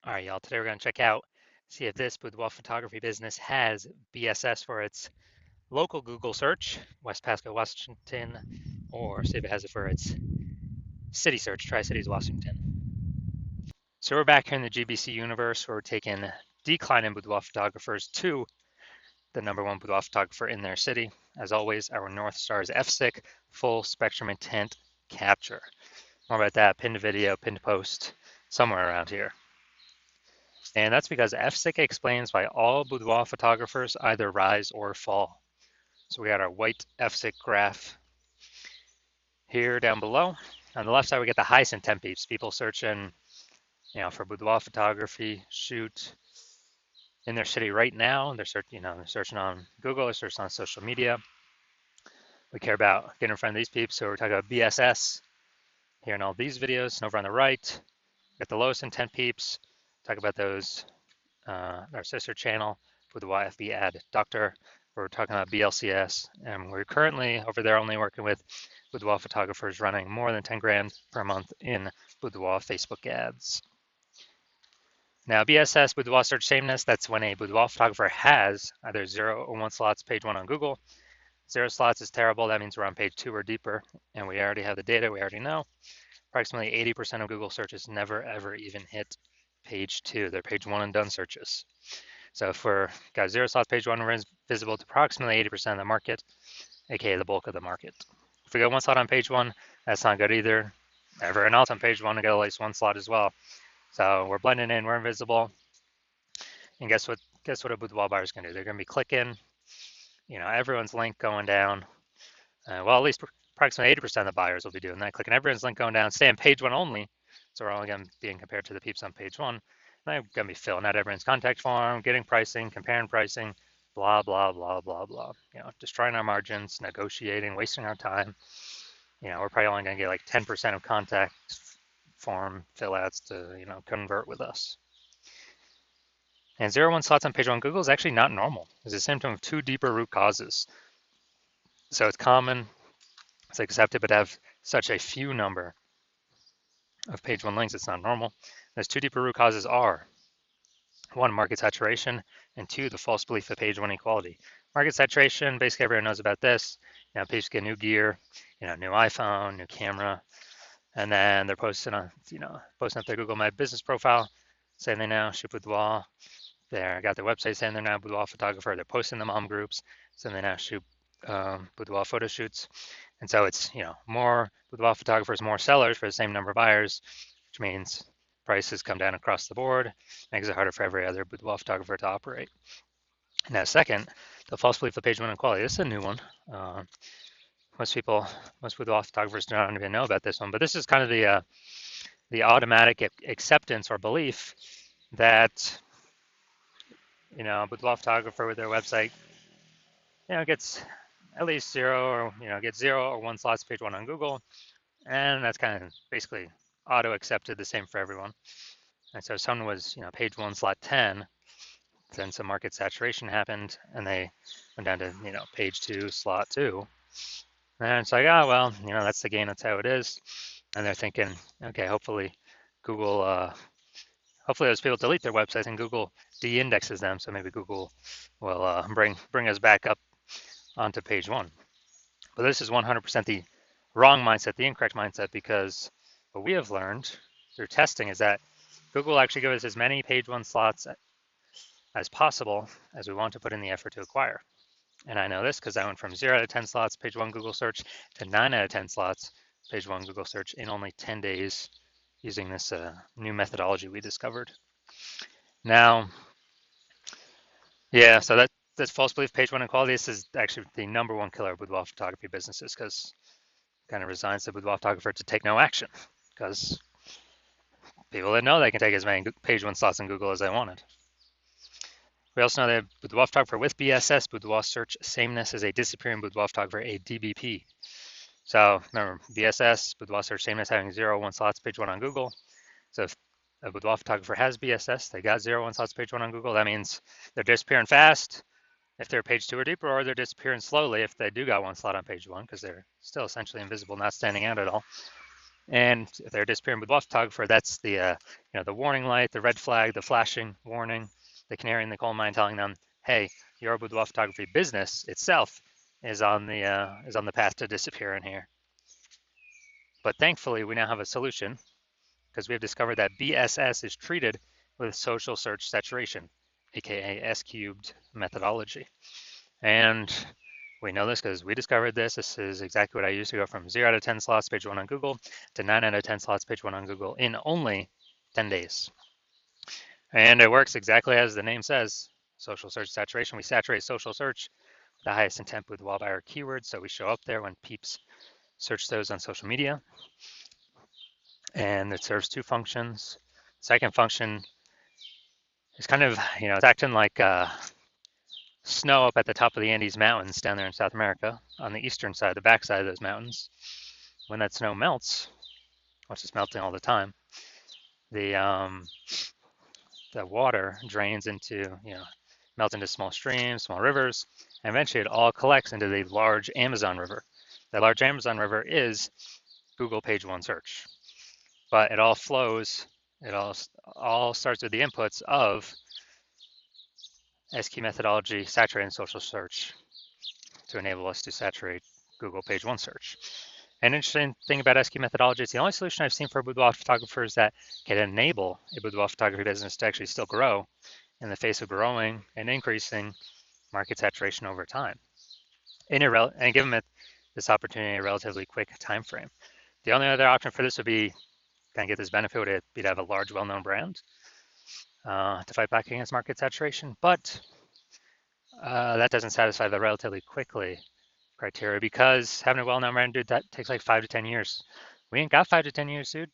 All right, y'all. Today we're going to check out, see if this boudoir photography business has BSS for its local Google search, West Pasco, Washington, or see if it has it for its city search, Tri-Cities, Washington. So we're back here in the GBC universe where we're taking declining boudoir photographers to the #1 boudoir photographer in their city. As always, our North Star is FSIC, full spectrum intent capture. More about that, pinned video, pinned post, somewhere around here. And that's because FSIC explains why all boudoir photographers either rise or fall. So we got our white FSIC graph here down below. On the left side, we get the highest intent peeps, people searching, for boudoir photography, shoot in their city right now. They're searching on Google, they're searching on social media. We care about getting in front of these peeps. So we're talking about BSS here in all these videos. And over on the right, we got the lowest intent peeps. Talk about those, our sister channel with the YFB ad doctor. We're talking about BLCS, and we're currently over there only working with boudoir photographers running more than 10 grand per month in boudoir Facebook ads. Now, BSS, boudoir search sameness, that's when a boudoir photographer has either 0 or 1 slots page 1 on Google. 0 slots is terrible. That means we're on page 2 or deeper, and we already have the data. We already know. Approximately 80% of Google searches never, ever even hit page 2. They're page 1 and done searches. So if we're got 0 slots page 1, we're visible to approximately 80% of the market, aka the bulk of the market. If we got 1 slot on page 1, that's not good either. Everyone else on page 1 to get at least 1 slot as well. So we're blending in, we're invisible. And guess what? Guess what a boudoir buyer is going to do? They're going to be clicking, everyone's link going down. Well, at least approximately 80% of the buyers will be doing that, clicking everyone's link going down, stay on page 1 only. So we're only going to be compared to the peeps on page 1. And they're going to be filling out everyone's contact form, getting pricing, comparing pricing, blah, blah, blah, blah, blah. Destroying our margins, negotiating, wasting our time. We're probably only going to get like 10% of contact form fill outs to, convert with us. And 0-1 slots on page 1 Google is actually not normal. It's a symptom of 2 deeper root causes. So it's common, it's accepted, but to have such a few number of page 1 links, it's not normal. Those 2 deeper root causes are 1, market saturation, and 2, the false belief of page 1 equality. Market saturation, basically everyone knows about this. People get new gear, new iPhone, new camera, and then they're posting up their Google My Business profile, saying they now shoot boudoir. They got their website saying they're now a boudoir photographer. They're posting them on groups, saying they now shoot boudoir photo shoots. And so it's, more boudoir photographers, more sellers for the same number of buyers, which means prices come down across the board, makes it harder for every other boudoir photographer to operate. Now, second, the false belief of page 1 equality. This is a new one. Most boudoir photographers don't even know about this one, but this is kind of the automatic acceptance or belief that a boudoir photographer with their website, gets at least 0 or gets 0 or 1 slots page 1 on Google, and that's kind of basically auto accepted, the same for everyone. And so if someone was page 1 slot 10, then some market saturation happened, and they went down to page 2 slot 2, and it's like, oh well, that's the game, that's how it is. And they're thinking, okay, hopefully Google hopefully those people delete their websites and Google de-indexes them, so maybe Google will bring us back up onto page 1. But this is 100% the wrong mindset, the incorrect mindset, because what we have learned through testing is that Google actually gives us as many page 1 slots as possible as we want to put in the effort to acquire. And I know this because I went from 0 out of 10 slots page 1 Google search to 9 out of 10 slots page 1 Google search in only 10 days using this new methodology we discovered. Now, yeah, so that's false belief page 1 equality. This is actually the #1 killer of boudoir photography businesses, because it kind of resigns the boudoir photographer to take no action, because people didn't know they can take as many page 1 slots in Google as they wanted. We also know that boudoir photographer with BSS, boudoir search sameness, is a disappearing boudoir photographer, a DBP. So remember, BSS, boudoir search sameness, having 0, 1 slots page 1 on Google. So if a boudoir photographer has BSS, they got 0, 1 slots page 1 on Google, that means they're disappearing fast if they're page 2 or deeper, or they're disappearing slowly if they do got 1 slot on page 1, because they're still essentially invisible, not standing out at all. And if they're disappearing boudoir photographer, that's the the warning light, the red flag, the flashing warning, the canary in the coal mine telling them, hey, your boudoir photography business itself is on the path to disappearing here. But thankfully, we now have a solution because we have discovered that BSS is treated with social search saturation, aka S cubed methodology. And we know this because we discovered this. This is exactly what I used to go from 0 out of 10 slots page 1 on Google to 9 out of 10 slots page 1 on Google in only 10 days. And it works exactly as the name says, social search saturation. We saturate social search, the highest intent with wildfire keywords, so we show up there when peeps search those on social media. And it serves two functions. Second function is kind of, it's acting like snow up at the top of the Andes Mountains down there in South America on the eastern side, the backside of those mountains. When that snow melts, which is melting all the time, the water drains into, melts into small streams, small rivers, and eventually it all collects into the large Amazon River. The large Amazon River is Google page one search, but it all flows, it all starts with the inputs of SQ methodology, saturating social search to enable us to saturate Google page one search. An interesting thing about SQ methodology, it's the only solution I've seen for boudoir photographers that can enable a boudoir photography business to actually still grow in the face of growing and increasing market saturation over time, and give them this opportunity in a relatively quick time frame. The only other option for this would be kind of get this benefit would be to have a large, well-known brand to fight back against market saturation, but that doesn't satisfy the relatively quickly criteria because having a well-known brand, dude, that takes like 5 to 10 years. We ain't got 5 to 10 years, dude.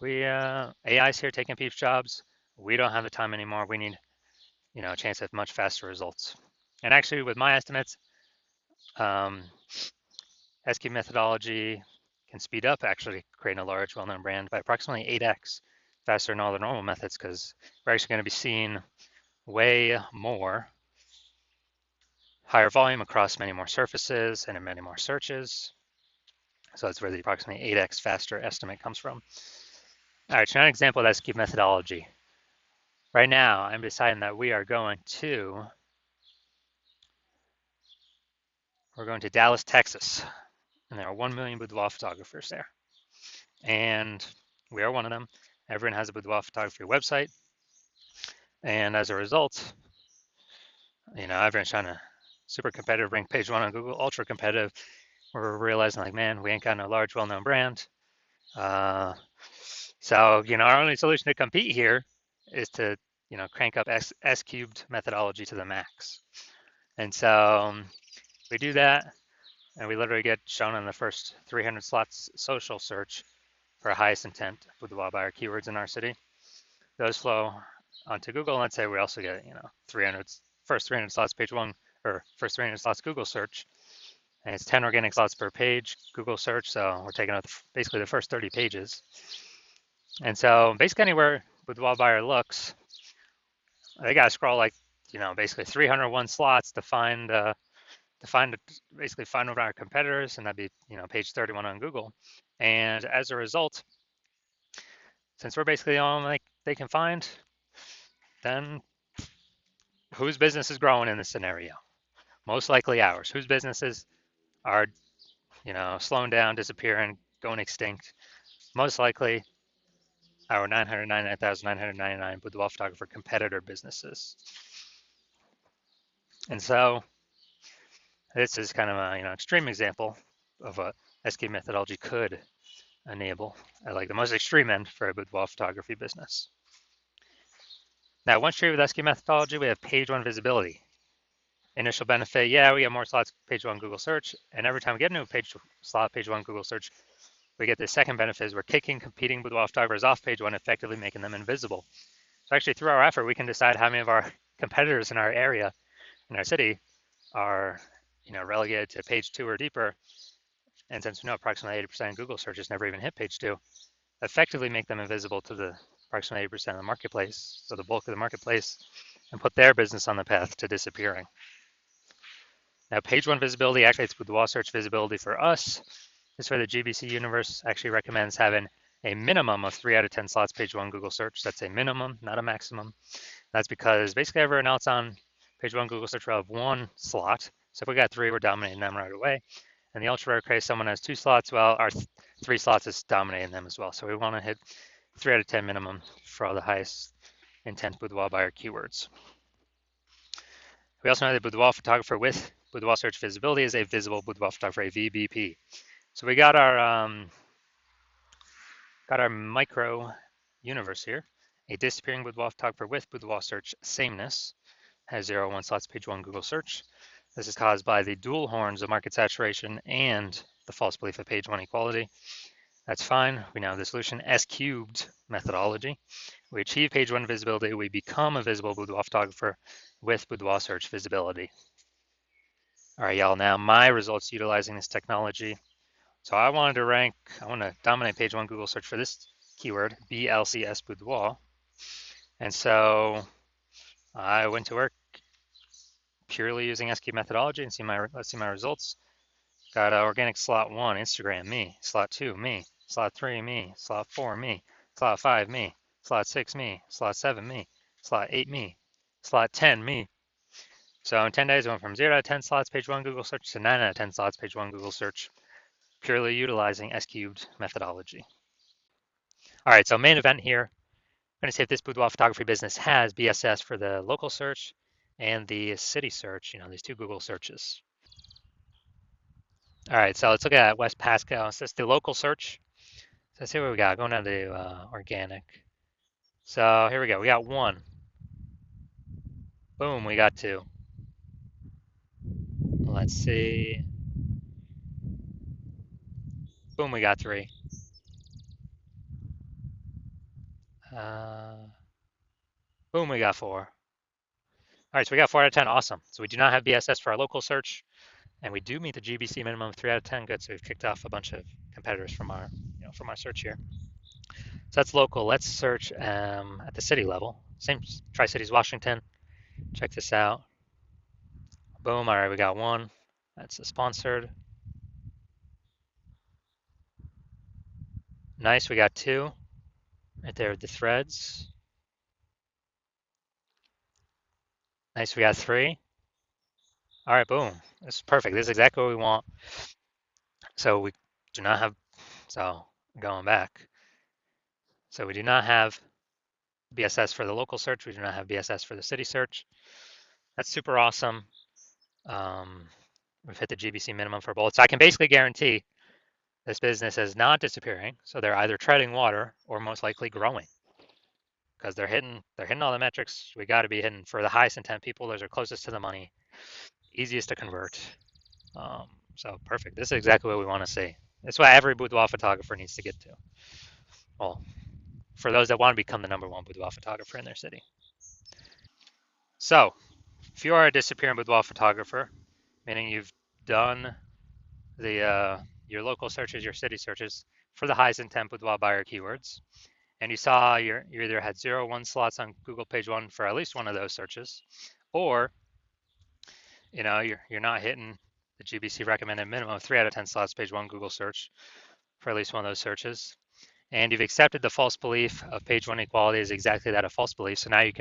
AI's here taking people's jobs. We don't have the time anymore. We need, a chance at much faster results. And actually, with my estimates, SQ methodology can speed up actually creating a large, well-known brand by approximately 8x faster than all the normal methods because we're actually going to be seeing way more higher volume across many more surfaces and in many more searches. So that's where the approximately 8x faster estimate comes from. All right, so now an example of SQ methodology. Right now, I'm deciding that we're going to Dallas, Texas, and there are 1 million boudoir photographers there. And we are one of them. Everyone has a boudoir photography website. And as a result, everyone's trying to super competitive, rank page one on Google, ultra competitive. We're realizing like, man, we ain't got no large, well-known brand. So, our only solution to compete here is to, crank up S cubed methodology to the max. And so we do that, and we literally get shown in the first 300 slots social search for highest intent with the wildfire keywords in our city. Those flow onto Google. Let's say we also get, first 300 slots page one, or first 300 slots Google search. And it's 10 organic slots per page Google search. So we're taking out basically the first 30 pages. And so basically anywhere with wildfire looks, they got to scroll like, basically 301 slots to find basically find one of our competitors, and that'd be, page 31 on Google. And as a result, since we're basically the only they can find, then whose business is growing in this scenario? Most likely ours. Whose businesses are, slowing down, disappearing, going extinct? Most likely our 999,999 boudoir photographer competitor businesses. And so this is kind of a extreme example of what SQ methodology could enable at like the most extreme end for a boudoir photography business. Now, once treated with SQ methodology, we have page one visibility. Initial benefit, yeah, we get more slots page one Google search, and every time we get a new slot page one Google search, we get the second benefit is we're kicking competing boudoir photographers off page one, effectively making them invisible. So actually through our effort, we can decide how many of our competitors in our area, in our city, are relegated to page two or deeper. And since we know approximately 80% of Google searches never even hit page two, effectively make them invisible to the approximately 80% of the marketplace, so the bulk of the marketplace, and put their business on the path to disappearing. Now, page one visibility activates boudoir search visibility for us, This is where the GBC universe actually recommends having a minimum of 3 out of 10 slots page one Google search. That's a minimum, not a maximum. That's because basically everyone else on page one Google search will have 1 slot. So if we got 3, we're dominating them right away. And the ultra rare case, someone has 2 slots, well, our 3 slots is dominating them as well. So we want to hit 3 out of 10 minimum for all the highest intent boudoir buyer keywords. We also know that boudoir photographer with boudoir search visibility is a visible boudoir photographer, a VBP. So we got our micro universe here. A disappearing boudoir photographer with boudoir search sameness has 0, 1 slots page one Google search. This is caused by the dual horns of market saturation and the false belief of page one equality. That's fine. We now have the solution S cubed methodology. We achieve page one visibility. We become a visible boudoir photographer with boudoir search visibility. All right, y'all. Now my results utilizing this technology. So I want to dominate page one Google search for this keyword, BLCS boudoir. And so I went to work purely using SQ methodology and let's see my results. Got organic slot 1, Instagram, me. Slot 2, me. Slot 3, me. Slot 4, me. Slot 5, me. Slot 6, me. Slot 7, me. Slot 8, me. Slot 10, me. So in 10 days, I went from 0 out of 10 slots page one Google search to 9 out of 10 slots page one Google search, purely utilizing S cubed methodology. All right, so main event here. I'm going to see if this boudoir photography business has BSS for the local search and the city search, these 2 Google searches. All right, so let's look at West Pasco. So it's the local search. So let's see what we got. Going down to organic. So here we go. We got 1. Boom, we got 2. Let's see. Boom, we got 3. Boom, we got 4. All right, so we got 4 out of 10. Awesome. So we do not have BSS for our local search, and we do meet the GBC minimum of 3 out of 10. Good. So we've kicked off a bunch of competitors from our search here. So that's local. Let's search at the city level. Same Tri-Cities, Washington. Check this out. Boom. All right, we got 1. That's a sponsored. Nice. We got 2 right there with the threads. Nice. We got 3. All right. Boom. This is perfect. This is exactly what we want. So we do not have. So going back. So we do not have BSS for the local search. We do not have BSS for the city search. That's super awesome. We've hit the GBC minimum for both. So I can basically guarantee this business is not disappearing. So they're either treading water or most likely growing because they're hitting all the metrics we got to be hitting for the highest intent people. Those are closest to the money, easiest to convert. So perfect. This is exactly what we want to see. That's what every boudoir photographer needs to get to. Well, for those that want to become the #1 boudoir photographer in their city. So if you are a disappearing boudoir photographer, meaning you've done your local searches, your city searches for the highest intent boudoir buyer keywords, and you saw you either had 0, 1 slots on Google page one for at least one of those searches, or you're not hitting the GBC recommended minimum of 3 out of 10 slots page one Google search for at least one of those searches, and you've accepted the false belief of page one equality is exactly that, a false belief. So now you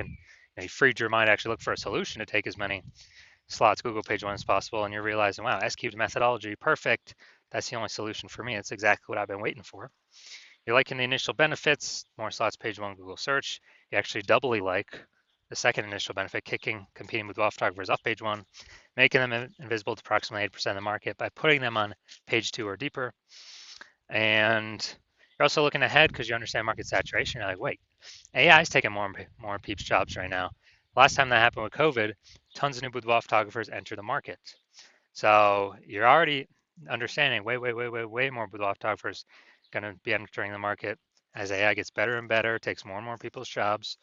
freed your mind to actually look for a solution to take as many slots Google page one as possible, and you're realizing, wow, S cubed methodology, perfect. That's the only solution for me. It's exactly what I've been waiting for. You're liking the initial benefits, more slots page one Google search. You actually doubly like the second initial benefit, kicking competing boudoir photographers off page one, making them invisible to approximately 8% of the market by putting them on page 2 or deeper. And you're also looking ahead because you understand market saturation. You're like, wait, AI is taking more peeps jobs right now. Last time that happened with COVID, tons of new boudoir photographers enter the market. So you're already understanding way more boudoir photographers going to be entering the market as AI gets better and better, takes more and more people's jobs.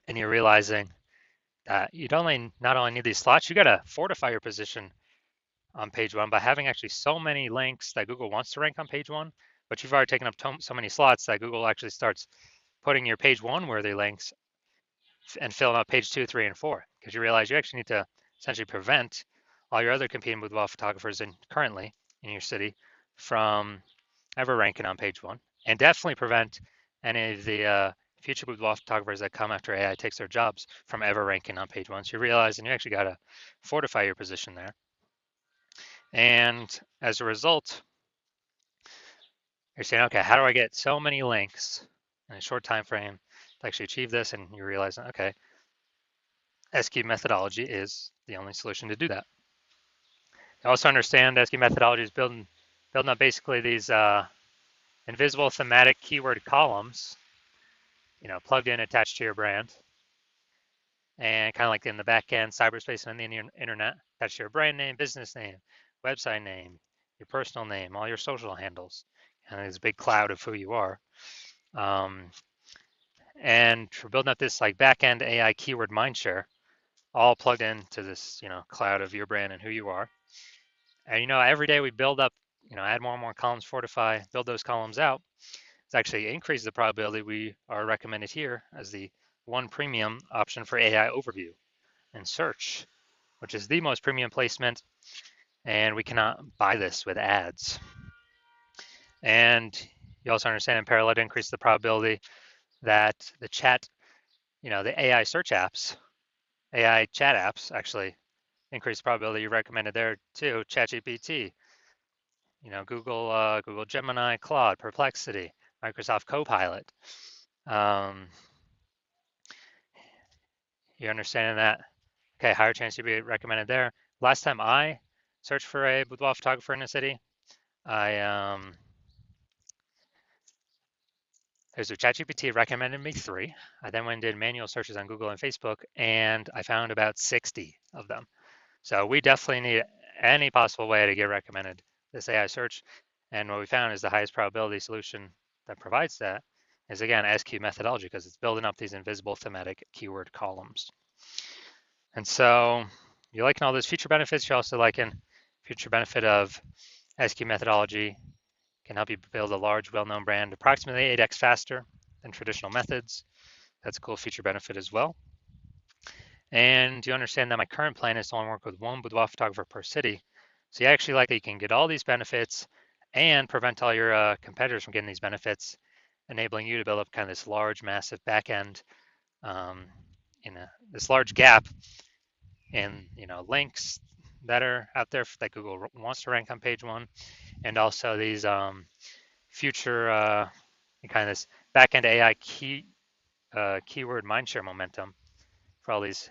And you're realizing that you not only need these slots, you got to fortify your position on page one by having actually so many links that Google wants to rank on page one, but you've already taken up so many slots that Google actually starts putting your page one worthy links and filling up page 2, 3, and 4, because you realize you actually need to essentially prevent all your other competing boudoir photographers currently in your city from ever ranking on page one, and definitely prevent any of the future boudoir photographers that come after AI takes their jobs from ever ranking on page one. So you realize, and you actually got to fortify your position there. And as a result, you're saying, okay, how do I get so many links in a short time frame to actually achieve this? And you realize, okay, SQ methodology is the only solution to do that. You also understand SQ methodology is building up basically these invisible thematic keyword columns, plugged in, attached to your brand, and kind of like in the back end, cyberspace and the internet, attached to your brand name, business name, website name, your personal name, all your social handles, and there's a big cloud of who you are. And we're building up this like back end AI keyword mindshare, all plugged into this, cloud of your brand and who you are. And every day we build up, add more and more columns, fortify, build those columns out. It's actually increases the probability we are recommended here as the one premium option for AI overview and search, which is the most premium placement, and we cannot buy this with ads. And you also understand in parallel to increase the probability that the chat, the AI search apps, AI chat apps actually increase the probability you recommended there too. ChatGPT, Google Gemini, Claude, Perplexity, Microsoft Copilot. You understand that? Okay, higher chance you'll be recommended there. Last time I searched for a boudoir photographer in a city, there's a ChatGPT recommended me 3. I then went and did manual searches on Google and Facebook, and I found about 60 of them. So we definitely need any possible way to get recommended this AI search. And what we found is the highest probability solution that provides that is, again, SQ methodology, because it's building up these invisible thematic keyword columns. And so you're liking all those feature benefits. You're also liking future benefit of SQ methodology can help you build a large, well-known brand approximately 8x faster than traditional methods. That's a cool feature benefit as well. And you understand that my current plan is to only work with one boudoir photographer per city. So you actually like that you can get all these benefits and prevent all your competitors from getting these benefits, enabling you to build up kind of this large, massive back end, this large gap in links that are out there that Google wants to rank on page one, and also these future kind of this back-end AI keyword mindshare momentum for all these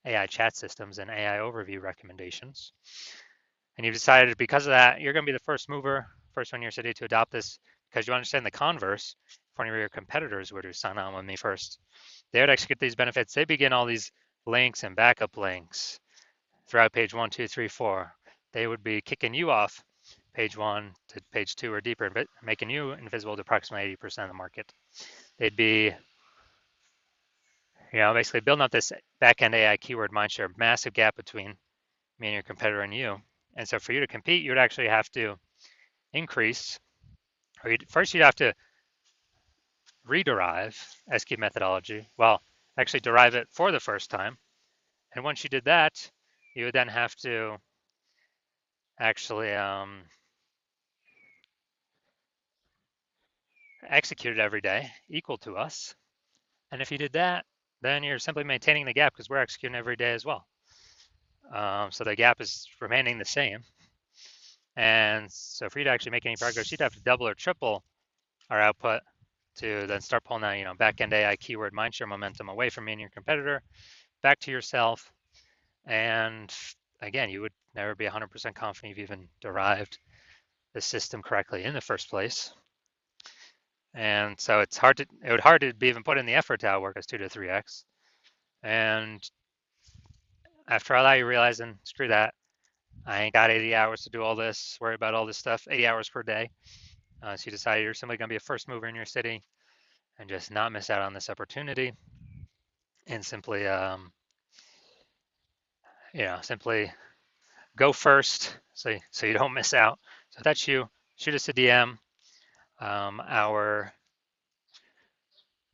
AI chat systems and AI overview recommendations. And you've decided because of that, you're going to be the first mover, first one in your city to adopt this, because you understand the converse. If one of your competitors were to sign on with me first, they would actually get these benefits. They begin all these links and backup links throughout page 1, 2, 3, 4. They would be kicking you off page 1 to page 2 or deeper, but making you invisible to approximately 80% of the market. They'd be, basically building up this back-end AI keyword mindshare, massive gap between me and your competitor and you. And so for you to compete, you would actually have to increase, or first you'd have to rederive SQ methodology. Well, actually derive it for the first time. And once you did that, you would then have to actually execute it every day, equal to us. And if you did that, then you're simply maintaining the gap because we're executing every day as well. So the gap is remaining the same. And so for you to actually make any progress, you'd have to double or triple our output to then start pulling that, back-end AI keyword mindshare momentum away from me and your competitor, back to yourself. And again, you would never be 100% confident you've even derived the system correctly in the first place. And so it would hard to be even put in the effort to outwork us 2 to 3x. And after all that, you realize, and screw that, I ain't got 80 hours to do all this, worry about all this stuff, 80 hours per day. So you decide you're simply going to be a first mover in your city and just not miss out on this opportunity, and simply, simply go first so you don't miss out. So if that's you, shoot us a DM.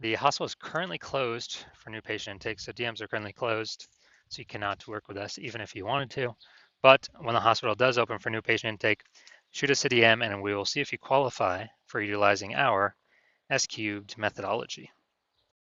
The hospital is currently closed for new patient intake, so DMs are currently closed, so you cannot work with us even if you wanted to. But when the hospital does open for new patient intake, Shoot us a DM and we will see if you qualify for utilizing our S cubed methodology.